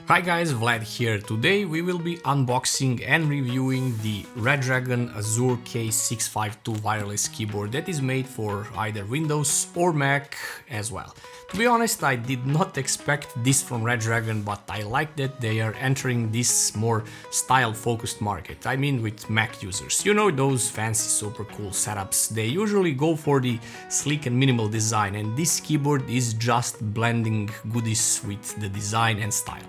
Hi guys, Vlad here. Today we will be unboxing and reviewing the Redragon Azure K652 wireless keyboard that is made for either Windows or Mac as well. To be honest, I did not expect this from Redragon, but I like that they are entering this more style-focused market. I mean with Mac users. You know, those fancy super cool setups. They usually go for the sleek and minimal design, and this keyboard is just blending goodies with the design and style.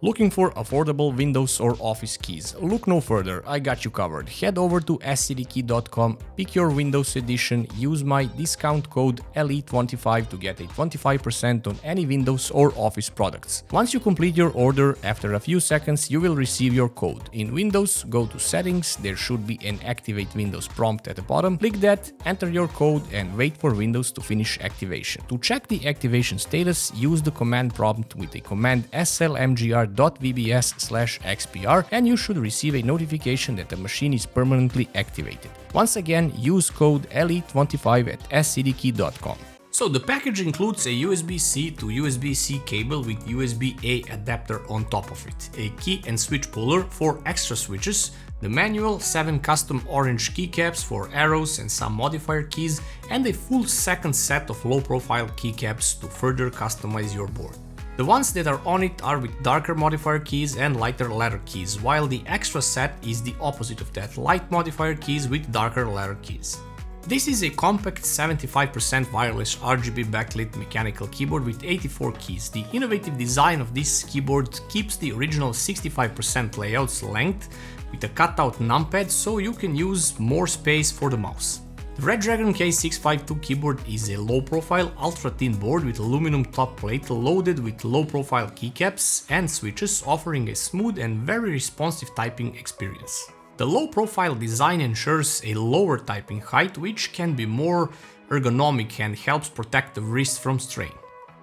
Looking for affordable Windows or Office keys? Look no further, I got you covered. Head over to scdkey.com, pick your Windows edition, use my discount code LE25 to get a 25% on any Windows or Office products. Once you complete your order, after a few seconds you will receive your code. In Windows, go to Settings, there should be an Activate Windows prompt at the bottom. Click that, enter your code and wait for Windows to finish activation. To check the activation status, use the command prompt with the command slmgr.vbs/xpr and you should receive a notification that the machine is permanently activated. Once again, use code LE25 at scdkey.com. So the package includes a USB-C to USB-C cable with USB-A adapter on top of it, a key and switch puller for extra switches, the manual, 7 custom orange keycaps for arrows and some modifier keys, and a full second set of low-profile keycaps to further customize your board. The ones that are on it are with darker modifier keys and lighter ladder keys, while the extra set is the opposite of that, light modifier keys with darker ladder keys. This is a compact 75% wireless RGB backlit mechanical keyboard with 84 keys. The innovative design of this keyboard keeps the original 65% layout's length with a cutout numpad, so you can use more space for the mouse. The Redragon K652 keyboard is a low-profile, ultra-thin board with aluminum top plate loaded with low-profile keycaps and switches, offering a smooth and very responsive typing experience. The low-profile design ensures a lower typing height, which can be more ergonomic and helps protect the wrist from strain.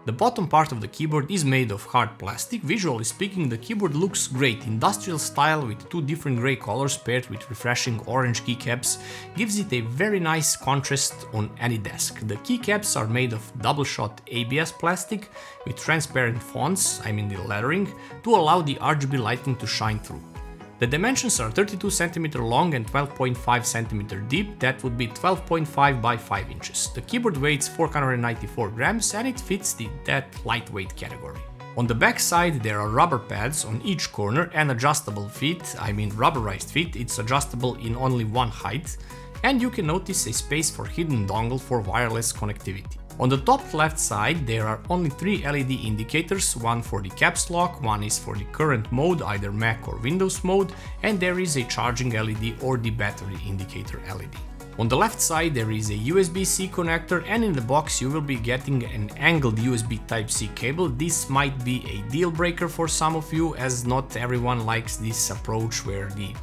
The bottom part of the keyboard is made of hard plastic. Visually speaking, the keyboard looks great. Industrial style with 2 different grey colors paired with refreshing orange keycaps gives it a very nice contrast on any desk. The keycaps are made of double-shot ABS plastic with transparent fonts, I mean the lettering, to allow the RGB lighting to shine through. The dimensions are 32 cm long and 12.5 cm deep, that would be 12.5 by 5 inches. The keyboard weighs 494 grams and it fits that lightweight category. On the back side there are rubber pads on each corner and adjustable feet, I mean rubberized feet, it's adjustable in only one height, and you can notice a space for hidden dongle for wireless connectivity. On the top left side there are only 3 LED indicators, one for the caps lock, one is for the current mode, either Mac or Windows mode, and there is a charging LED or the battery indicator LED. On the left side there is a USB-C connector, and in the box you will be getting an angled USB Type-C cable. This might be a deal breaker for some of you, as not everyone likes this approach where the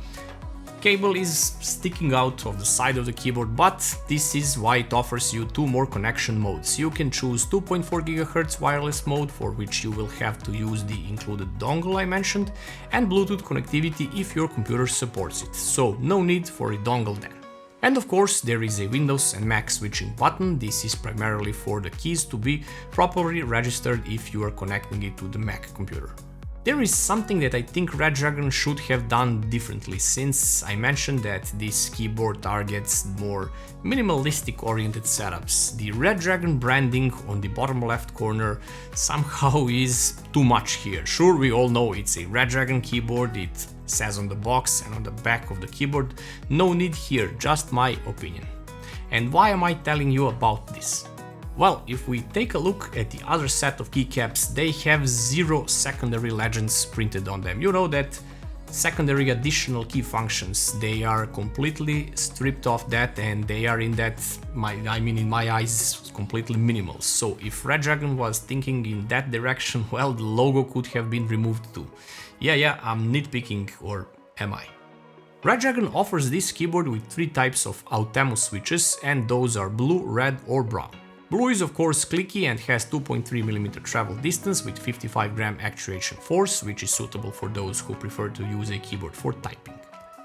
cable is sticking out of the side of the keyboard, but this is why it offers you 2 more connection modes. You can choose 2.4 GHz wireless mode, for which you will have to use the included dongle I mentioned, and Bluetooth connectivity if your computer supports it, so no need for a dongle then. And of course there is a Windows and Mac switching button. This is primarily for the keys to be properly registered if you are connecting it to the Mac computer. There is something that I think Redragon should have done differently, since I mentioned that this keyboard targets more minimalistic oriented setups. The Redragon branding on the bottom left corner somehow is too much here. Sure, we all know it's a Redragon keyboard, it says on the box and on the back of the keyboard. No need here, just my opinion. And why am I telling you about this? Well, if we take a look at the other set of keycaps, they have 0 secondary legends printed on them. You know that secondary additional key functions, they are completely stripped of that, and they are in my eyes, completely minimal. So if Redragon was thinking in that direction, well, the logo could have been removed too. Yeah, I'm nitpicking, or am I? Redragon offers this keyboard with 3 types of Autemo switches, and those are blue, red or brown. Blue is of course clicky and has 2.3mm travel distance with 55g actuation force, which is suitable for those who prefer to use a keyboard for typing.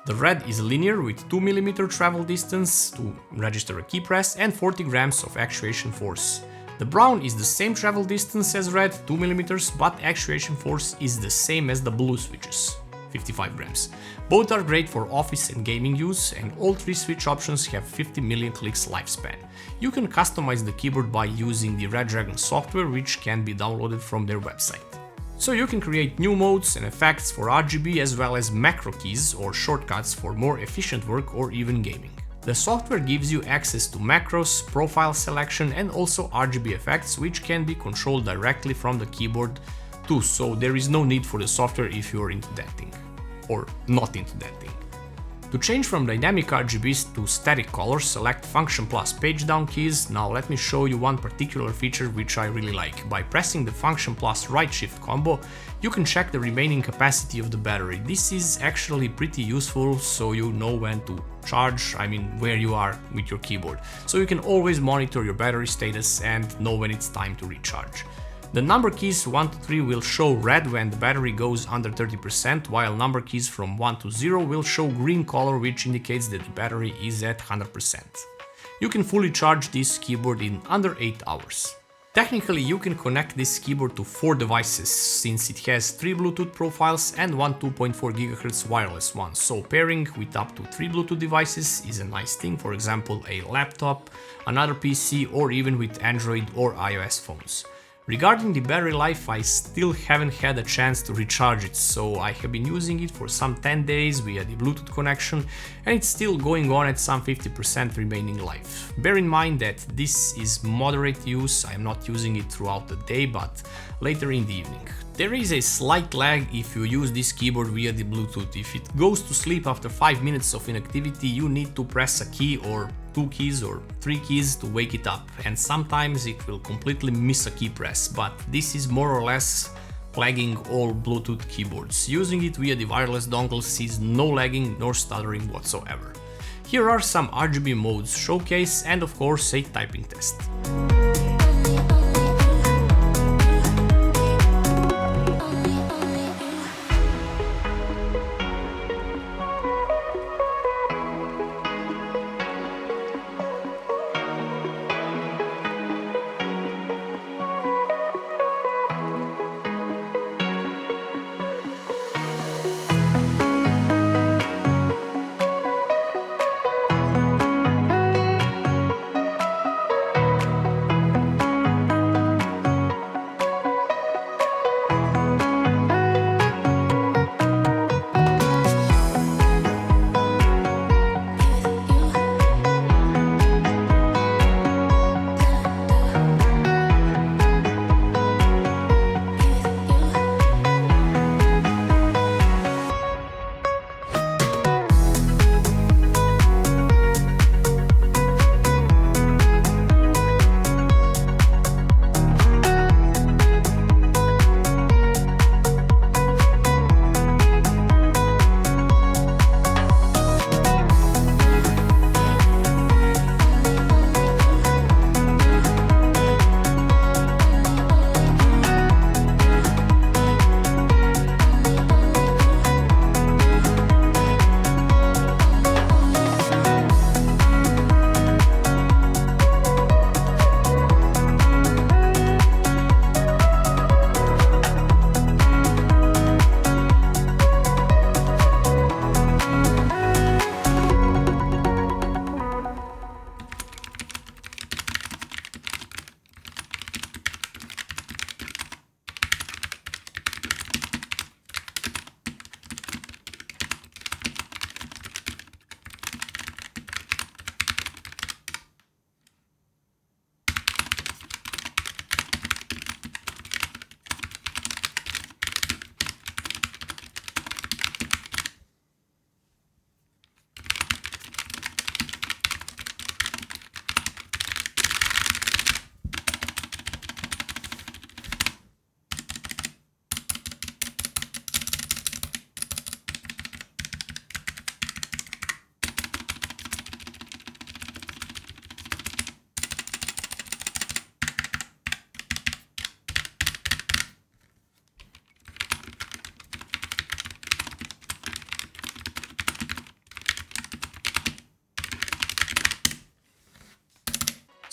The red is linear with 2mm travel distance to register a key press and 40g of actuation force. The brown is the same travel distance as red, 2mm, but actuation force is the same as the blue switches, 55 grams. Both are great for office and gaming use, and all three switch options have 50 million clicks lifespan. You can customize the keyboard by using the Redragon software, which can be downloaded from their website. So you can create new modes and effects for RGB as well as macro keys or shortcuts for more efficient work or even gaming. The software gives you access to macros, profile selection and also RGB effects, which can be controlled directly from the keyboard too, so there is no need for the software if you're into that thing. Or not into that thing. To change from dynamic RGBs to static colors, select Function plus page down keys. Now let me show you one particular feature which I really like. By pressing the Function plus right shift combo, you can check the remaining capacity of the battery. This is actually pretty useful, so you know when to charge, where you are with your keyboard. So you can always monitor your battery status and know when it's time to recharge. The number keys 1 to 3 will show red when the battery goes under 30%, while number keys from 1 to 0 will show green color, which indicates that the battery is at 100%. You can fully charge this keyboard in under 8 hours. Technically, you can connect this keyboard to 4 devices, since it has 3 Bluetooth profiles and one 2.4 GHz wireless one, so pairing with up to 3 Bluetooth devices is a nice thing, for example a laptop, another PC or even with Android or iOS phones. Regarding the battery life, I still haven't had a chance to recharge it, so I have been using it for some 10 days via the Bluetooth connection and it's still going on at some 50% remaining life. Bear in mind that this is moderate use, I am not using it throughout the day but later in the evening. There is a slight lag if you use this keyboard via the Bluetooth. If it goes to sleep after 5 minutes of inactivity, you need to press a key or 2 keys or 3 keys to wake it up, and sometimes it will completely miss a key press, but this is more or less flagging all Bluetooth keyboards. Using it via the wireless dongle sees no lagging nor stuttering whatsoever. Here are some RGB modes showcase and of course a typing test.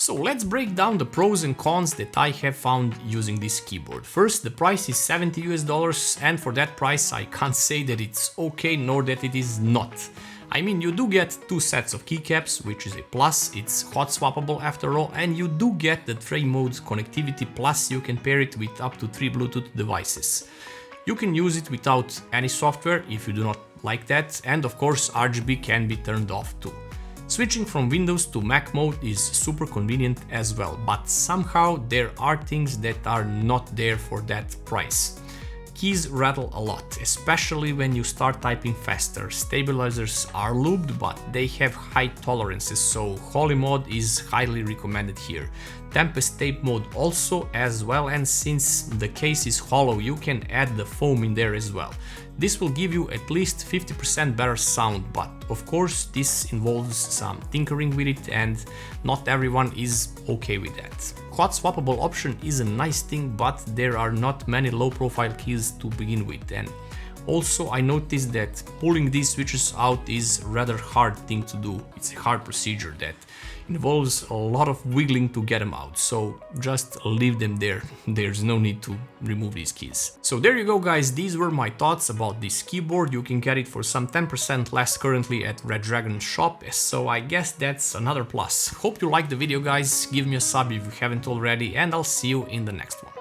So let's break down the pros and cons that I have found using this keyboard. First, the price is $70 and for that price I can't say that it's okay nor that it is not. I mean, you do get 2 sets of keycaps, which is a plus, it's hot swappable after all, and you do get the tray mode connectivity, plus you can pair it with up to 3 Bluetooth devices. You can use it without any software if you do not like that, and of course RGB can be turned off too. Switching from Windows to Mac mode is super convenient as well, but somehow there are things that are not there for that price. Keys rattle a lot, especially when you start typing faster. Stabilizers are lubed, but they have high tolerances, so Holy mode is highly recommended here. Tempest tape mode also as well, and since the case is hollow, you can add the foam in there as well. This will give you at least 50% better sound, but of course this involves some tinkering with it and not everyone is okay with that. Hot swappable option is a nice thing, but there are not many low profile keys to begin with, and also I noticed that pulling these switches out is a rather hard thing to do. It's a hard procedure that involves a lot of wiggling to get them out, so just leave them there. There's no need to remove these keys. So there you go guys, these were my thoughts about this keyboard. You can get it for some 10% less currently at Redragon shop, so I guess that's another plus. Hope you liked the video guys, give me a sub if you haven't already, and I'll see you in the next one.